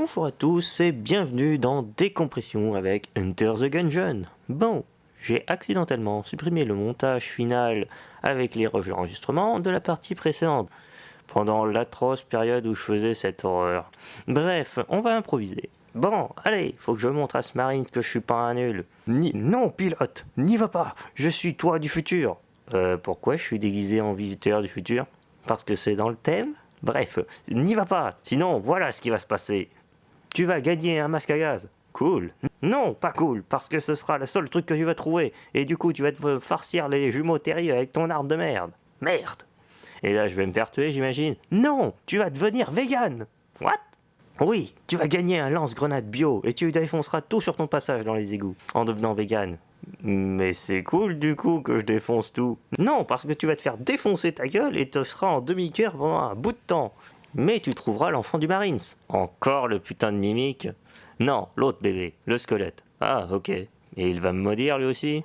Bonjour à tous et bienvenue dans Décompression avec Enter the Gungeon. Bon, j'ai accidentellement supprimé le montage final avec les enregistrements de la partie précédente, pendant l'atroce période où je faisais cette horreur. Bref, on va improviser. Bon, allez, faut que je montre à ce marine que je suis pas un nul. Non, pilote, n'y va pas, je suis toi du futur. Pourquoi je suis déguisé en visiteur du futur? Parce que c'est dans le thème? Bref, n'y va pas, sinon voilà ce qui va se passer. Tu vas gagner un masque à gaz. Cool. Non, pas cool, parce que ce sera le seul truc que tu vas trouver, et du coup tu vas te farcir les jumeaux terriers avec ton arme de merde. Merde. Et là je vais me faire tuer, j'imagine. Non, tu vas devenir vegan. What? Oui, tu vas gagner un lance-grenade bio, et tu défonceras tout sur ton passage dans les égouts, en devenant vegan. Mais c'est cool du coup que je défonce tout. Non, parce que tu vas te faire défoncer ta gueule et tu seras en demi-cœur pendant un bout de temps. Mais tu trouveras l'enfant du Marines. Encore le putain de mimique. Non, l'autre bébé, le squelette. Ah, ok. Et il va me maudire lui aussi?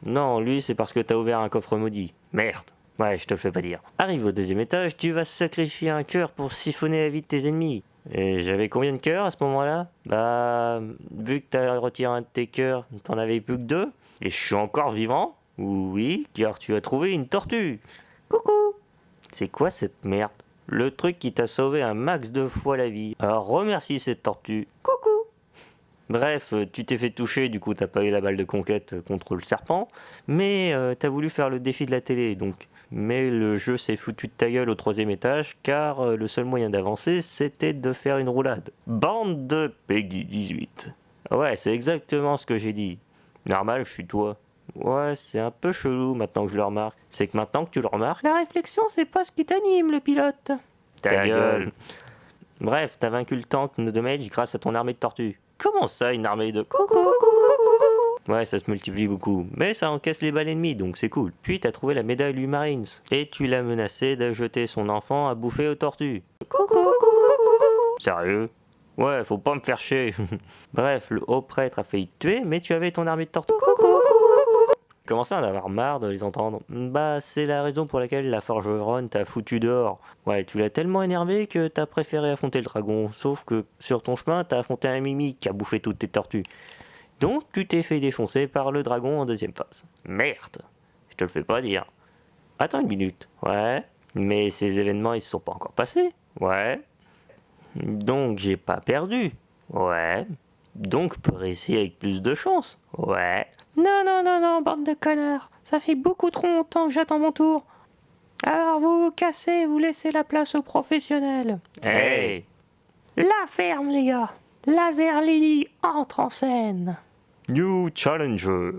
Non, lui c'est parce que t'as ouvert un coffre maudit. Merde. Ouais, je te le fais pas dire. Arrive au deuxième étage, tu vas sacrifier un cœur pour siphonner la vie de tes ennemis. Et j'avais combien de cœurs à ce moment-là? Bah, vu que t'as retiré un de tes cœurs, t'en avais plus que 2. Et je suis encore vivant? Oui, car tu as trouvé une tortue. Coucou. C'est quoi cette merde? Le truc qui t'a sauvé un max de fois la vie. Alors remercie cette tortue. Coucou. Bref, tu t'es fait toucher, du coup t'as pas eu la balle de conquête contre le serpent, mais t'as voulu faire le défi de la télé, donc. Mais le jeu s'est foutu de ta gueule au 3e étage, car le seul moyen d'avancer, c'était de faire une roulade. Bande de Peggy 18. Ouais, c'est exactement ce que j'ai dit. Normal, je suis toi. Ouais, c'est un peu chelou maintenant que je le remarque. C'est que maintenant que tu le remarques... La réflexion, c'est pas ce qui t'anime, le pilote. Ta gueule. Bref, t'as vaincu le tank de Mage grâce à ton armée de tortues. Comment ça, une armée de... Ouais, ça se multiplie beaucoup, mais ça encaisse les balles ennemies, donc c'est cool. Puis t'as trouvé la médaille lui Marines, et tu l'as menacé de jeter son enfant à bouffer aux tortues. Sérieux? Ouais, faut pas me faire chier. Bref, le haut prêtre a failli te tuer, mais tu avais ton armée de tortues. Commençais à en avoir marre de les entendre. Bah, c'est la raison pour laquelle la forgeronne t'a foutu dehors. Ouais, tu l'as tellement énervé que t'as préféré affronter le dragon, sauf que sur ton chemin, t'as affronté un mimique qui a bouffé toutes tes tortues. Donc, tu t'es fait défoncer par le dragon en 2e phase. Merde, je te le fais pas dire. Attends une minute. Ouais, mais ces événements, ils se sont pas encore passés. Ouais. Donc, j'ai pas perdu. Ouais. Donc, je peux réessayer avec plus de chance. Ouais. Non, bande de connards. Ça fait beaucoup trop longtemps que j'attends mon tour. Alors vous vous cassez, vous laissez la place aux professionnels. Hey! La ferme, les gars. Laser Lily entre en scène. New Challenger.